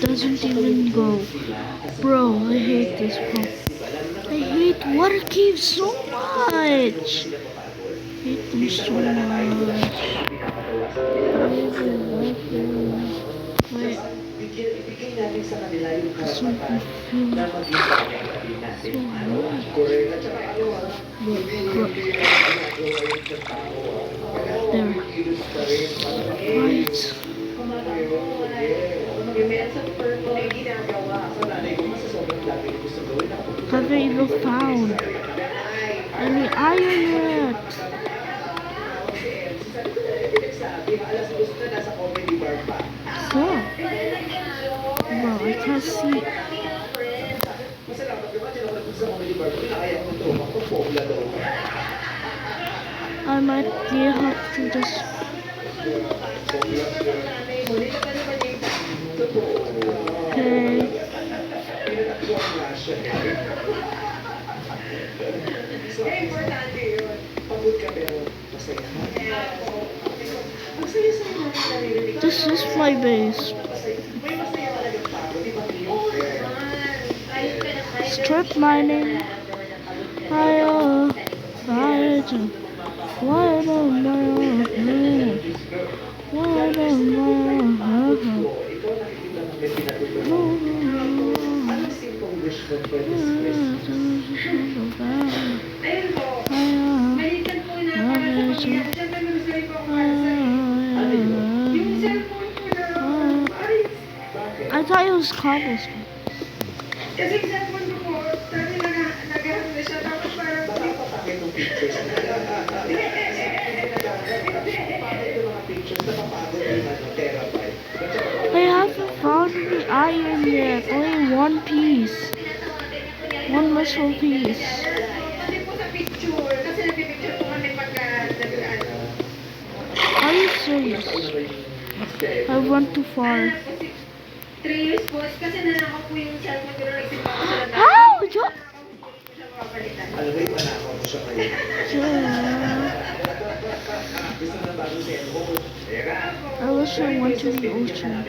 doesn't even go. Bro, I hate this, bro. I hate water caves so much. I hate them so much. Wait. So confused. There. Right. Haven't even found any iron yet. So, well, I can't see. I might have to just. Okay. This is my base. Strip mining. Fire. I thought it was cobblestone. I haven't found any iron yet. Only one piece. One little piece. Are you serious? I went too far. How? I wish I went to the ocean.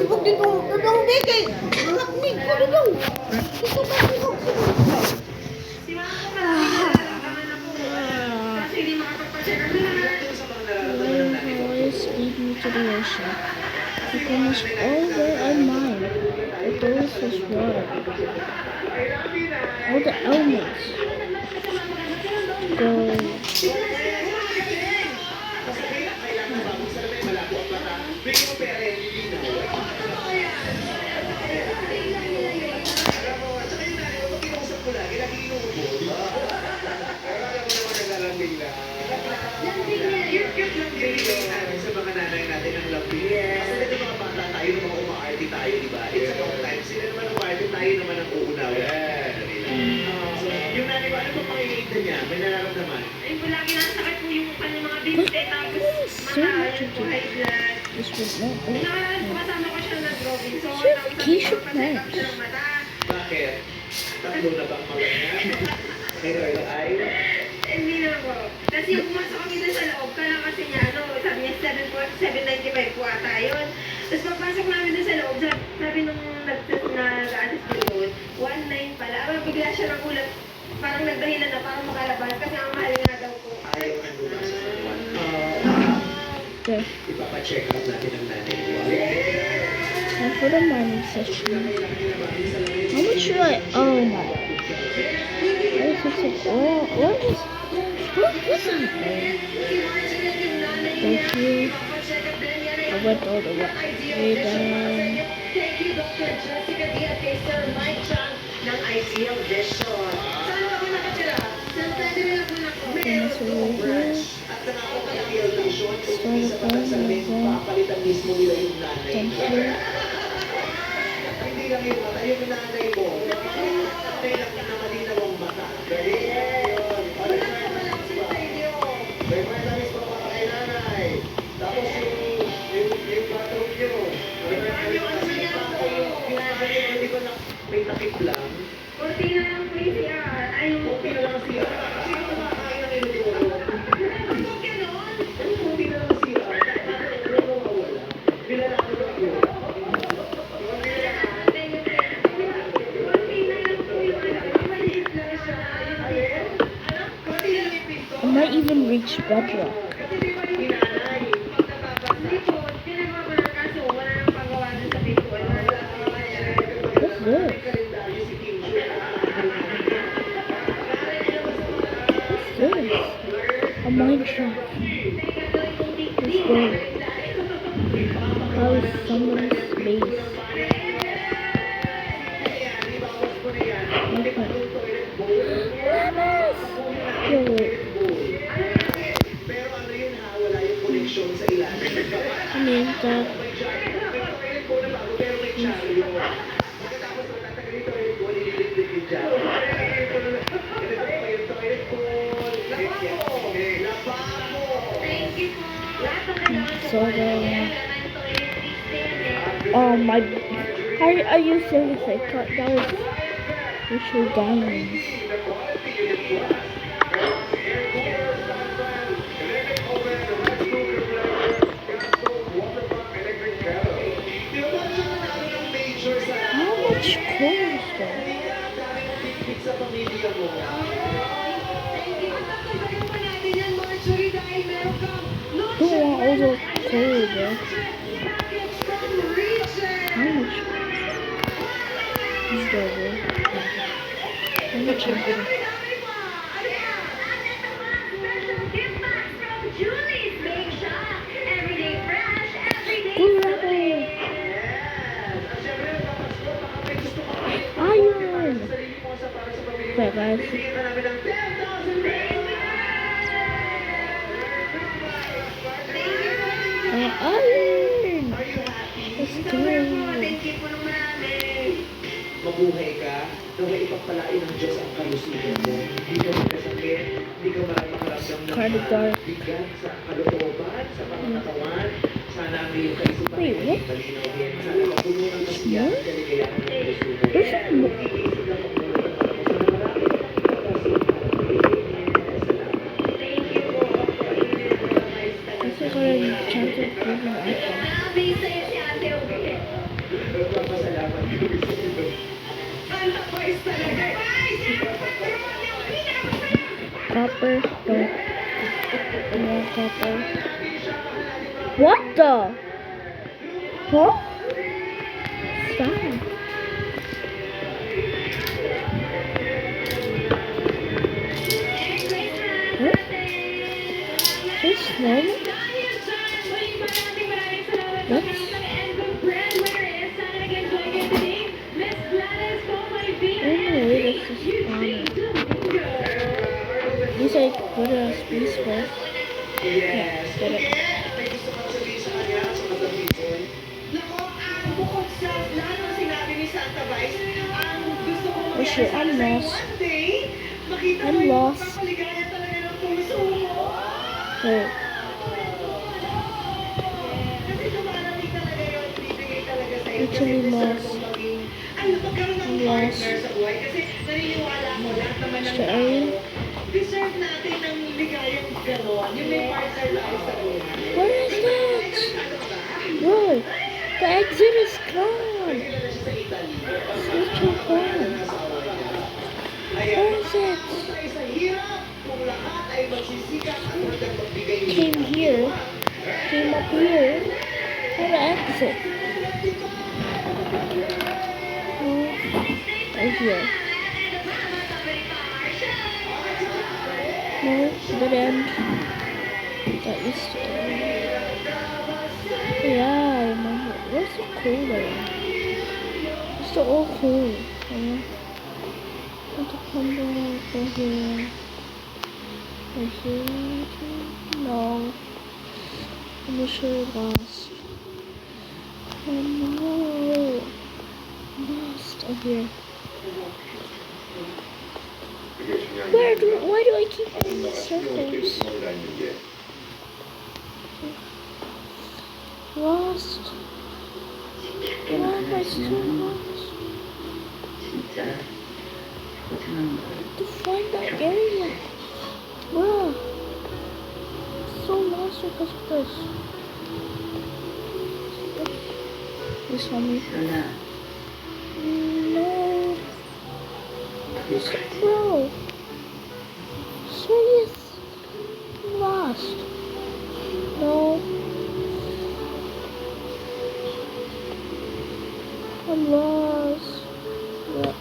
Sibog din kong dudong bigay. Nakaknig ko dudong. Ito ba sibog? Always lead me to the ocean. You can almost all where I mine. The doors was water. All the elements. Go. Sa mga nanay natin ang lambing. Kasi dito mga bata tayo, mga uma-arty tayo, di ba? It's about time. Sila naman ang party, tayo naman ang uunaw. So, yung nanay ko, ano ba panginigda niya? May nararamdaman? Ay, lagi nasakit po yung kanyang mga binte. Tapos, mataas po high blood. This was not Nakaraan po kasama ko siya nag-robin. So, Certification tapos siya ng mata. Bakit? Tatlo na ba ang mga niya? Ngayon ay... Hindi na po. Kasi yung pumasok kami doon sa loob, kala kasi niya, sabi niya 795 po ata yun. Tapos pagpasok namin doon sa loob, sabi nung nag-assist doon, 19 pala. Bigla siya ng ulat, parang nagdahilan na parang makalabas kasi ang mahal nga daw po. Ayaw ang lumas sa katawan. there. Ipapacheck up natin ang nanay niya. And for the mining session, how much should I? Oh my. What is that? Thank you. I went all the way down. Thank you, Dr. Jessica Diaz, kay Sir Mike Chang ng Ideal Vision. Saan ako nakatira? Saan pwede rin ako Thanks for here. At sa ako kay Ideal Vision, Start sa pagsasabi, papalitan mismo nila yung nanay. Thank you. Hindi lang lang yung mata, yung nanay mo. Tatay lang na malinaw ang mata. Galing. Yun. Ano na lang si Tayo? May vitamins pa para kay nanay. Tapos yung bathroom nyo. Yung nanay, hindi ko na may takip lang. Cortina lang po yung CR. Ay, Kunti na lang siya. Sino kumakain ng inuturo? Ano ganon? Kunti na lang siya. Ano mawala? Bilalaki lang yun. Cortina lang po yung ano. Maliit lang siya. Kunti na lang yung pinto. I might even reach bedrock. Kasi di ba yung nanay? Hindi po, ginagawa ko lang kaso wala nang pagawa dun sa pinto. Wala nang What's this? Kalendaryo si Kim Chu. What's this? A mine shaft. Let's go. How is someone's base? Yo, wait. Pero ano yun ha, wala yung connection sa ilalim. I mean that. May toilet bowl na bago, pero may charyo. Pagkatapos magtatagal yung toilet bowl, ililipit yung charyo. Ganito pa yung toilet bowl. Lababo! Thank you po. Lahat ng kailangan ko So, po. Kailangan toiletries din. oh my. Are you serious? I thought that was Richard Diamonds. How much coal is there? Sa pamilya mo. Don't want all the coal there. How much is there? Bro? How much is there? Iron! Okay, guys. Iron! Let's go. Mabuhay ka, naway ipagpalain ng Diyos ang kalusugan mo. Hindi ka magkasakit, hindi ka makaramdam ng Kind of dark. bigat sa kalooban, sa pangangatawan. Sana ang iyong kaisipan Wait, ay what? malinaw din. Sana mapuno ng kasiyahan, What? kaligayahan ng puso mo. There's a mo- Iisip lang ang mga tapos na marami kang Kasi ko rin chance of proving iPhone. Nagpapasalamat kami sa iyo. Copper, don't. Yeah, copper. What the? Huh? Stop. What? Just snow? What? Anyway, this is funny. You say put a space first. Yes. Get it. May gusto kang sabihin sa kanya, sa Madam. Nako, ang bukod sa lalo sinabi ni Santa Vice, ang gusto ko Oh shit, I'm lost. one day, makita I'm mo yung lost. pagpapaligaya talaga ng puso mo. Wait. Kasi dumarating talaga yun, bibigay talaga sa'yo. Actually Kasi deserve lost. mong maging, magkaroon ng I'm lost. partner sa buhay. Kasi naniniwala ko, lahat naman ng Sorry. deserve natin ng ligayang gano'n. Yung may partner tayo sa buhay. What is that? Ano ba? Bro, the exit is gone. Kilala siya sa Italy. Switch your phone. Ayan. Where is it? Tayo sa hirap, kung lahat ay magsisikap at hanggang magbigay ng Came here. Came up here. How to exit? Oh, right here. No, dead end. That used to Yeah, I remember. Where's the coal there? It's the old coal. Want to come over here? Right here? No. I'm sure lost. Oh no. Lost. Oh, here. 그게 중요한 게 Why do I keep getting 아빠가 circles? 신경을 다니는 게 Lost. Why am I so lost? 진짜 고생하는 거. To find that area. Bruh. So lost because of this. This homie. 일어나. No. Bro. Serious. I'm lost. No. I'm lost. What?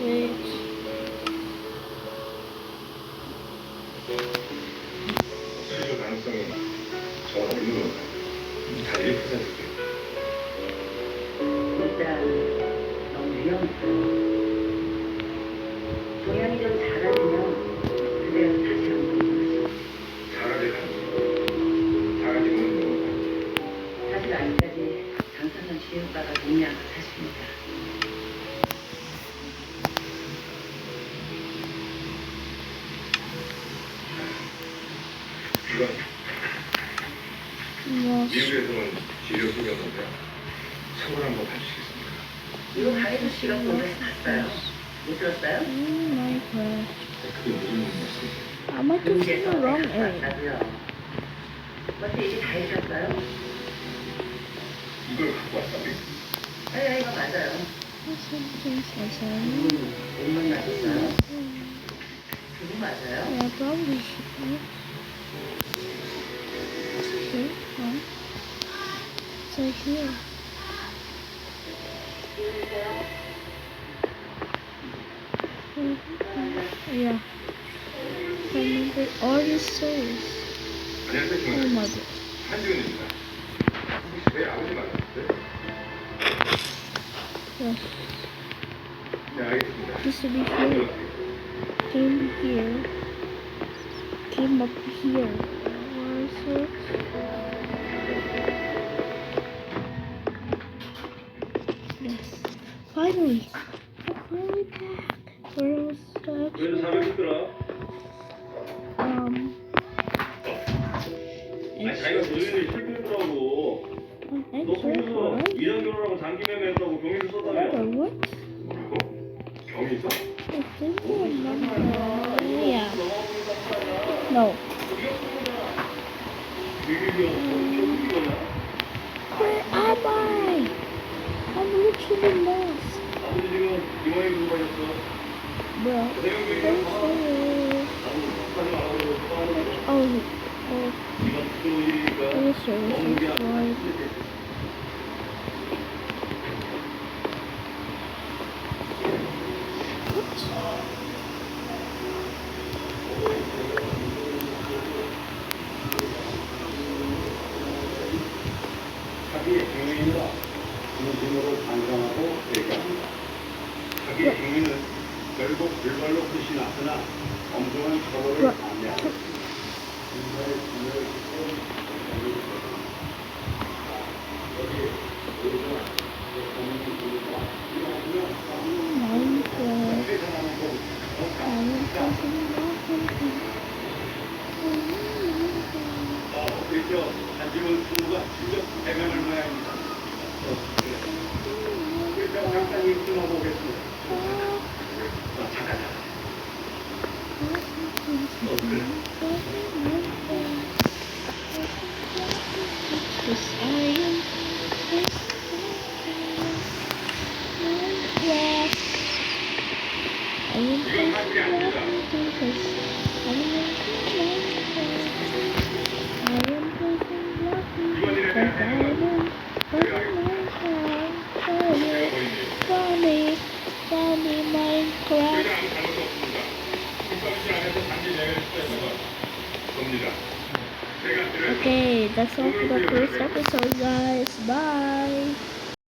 Wait. 수조 가능성이 저 없는 것 같아요. 다 1%예요. 일단 너무 위험했어. 동양이 좀 작아지면 그대로 다시 한번 해보자. 자가지 가능성. 자가지 먹는 것 같아요. 사실 아직까지 당사자 주의 효과가 미미한 건 사실입니다. 이건 Lost. 미국에서는 지료 소견인데 서울 한번 봐주시겠습니까? 이거 강혜수 씨가 보면서 봤어요. 못 들었어요? Oh my god. 그게 무슨 말씀이세요? I might have seen 문제에서 the wrong 내가 area. 봤다고요. 벌써 이게 다 해줬어요? 이걸 갖고 왔다고요? 네, 이거 맞아요. 옷만 맞았어요? 그거 맞아요? Yeah, probably should. Okay, huh? So here. Yeah. Remember all his souls. 안녕하세요. Oh my god. 한지훈입니다. 혹시 왜 아버지 만났어요? Yes. 네, 알겠습니다. Used to be here. Came here. Came up here. Where is it? Yes. Finally. I'm finally back. Where was the 그래도 사람 힘들어. 아니 자기가 도전이 힘들더라고. 너 거기서 이장 결혼하고 장기 매매했다고 경위를 썼다며. What? 뭐라고? 경이 있어? I think I remember. Yeah. No. Where am I? I'm literally lost. 아버지 지금 이모에 공부하셨어. Bro. 대형교육이랑 Where's 하지 말라고 그러고 또 하는 거. Oh. 네가 부끄러운 일이니까 Where's the 먹는 게 services? 아니라 Why? 자기의 행위가 진심으로 반성하고 회개합니다. 자기의 행위는 결국 불발로 끝이 났으나 엄중한 처벌을 감내하고 인간의 진을 그렇죠. 한지문 부부가 직접 해명할 모양입니다. 그래서 잠깐 읽고 보겠습니다. 잠깐. Funny Minecraft. Okay, that's all for the first episode, guys. Bye.